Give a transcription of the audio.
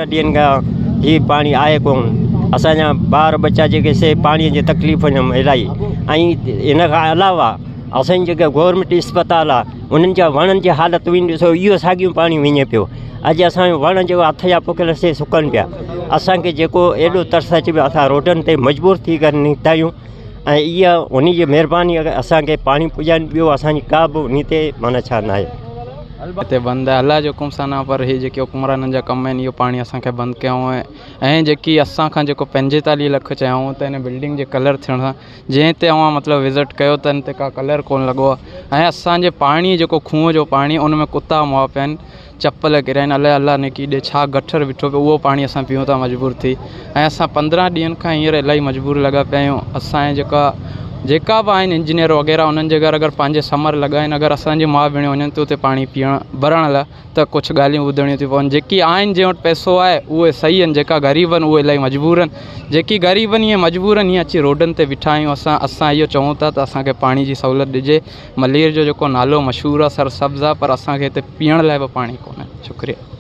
ॾींहंनि खां ही पाणी आहे कोन। असांजा ॿार बच्चा जेके से पाणीअ जी तकलीफ़ इलाही, ऐं इन खां अलावा असांजी जेका गवर्नमेंट इस्पताल आहे उन्हनि जा वणनि जी हालत बि ॾिसो, इहो साॻियो पाणी वञे पियो। अॼु असांजो वण जेको हथ जा पोखियल से सुकनि पिया। असांखे जेको एॾो तरस अचे पियो, असां रोडनि ते मजबूर थी करे निकिता आहियूं, ऐं इहा उन जी महिरबानी अगरि असांखे पाणी पुॼाइनि, ॿियो असांजी का बि उन ते माना छा न आहे। हिते बंदि आहे, अलाह जो हुकुम सां न, पर इहे जेके हुकुमराननि जा कम आहिनि इहो पाणी असांखे बंदि कयूं ऐं जेकी असांखां जेको 45 लख चयूं त हिन बिल्डिंग जे कलर थियण सां, जंहिं ते अवां मतिलबु विज़िट कयो त हिन ते का कलर कोन लॻो आहे। ऐं असांजे पाणी जेको खूह जो पाणी उन में कुता मुआ पिया आहिनि, चप्पल किरिया आहिनि, अलाह ने की ॾे छा गठर बीठो पियो, उहो पाणी असां पीऊं था मजबूर थी। ऐं असां 15 ॾींहंनि खां हींअर इलाही मजबूर लॻा पिया आहियूं। असांजे जेका बि आहिनि इंजीनियर वग़ैरह, उन्हनि जे घर अगरि पंहिंजे समर लॻाइनि, अगरि असांजी माउ भेणियूं वञनि थियूं उते पाणी पीअण भरण लाइ, त कुझु ॻाल्हियूं ॿुधणियूं थियूं पवनि। जेकी आहिनि जंहिं वटि पैसो आहे उहे सही आहिनि, जेका ग़रीब आहिनि उहे इलाही मजबूर आहिनि। जेकी ग़रीब आहिनि ईअं मजबूर आहिनि, ईअं अची रोडनि ते बीठा आहियूं। असां इहो चऊं था त असांखे पाणी जी सहूलियत ॾिजे। मलेर जो जेको नालो मशहूरु आहे, सरसब्ज़ आहे, पर असांखे हिते पीअण लाइ बि पाणी कोन्हे। शुक्रिया।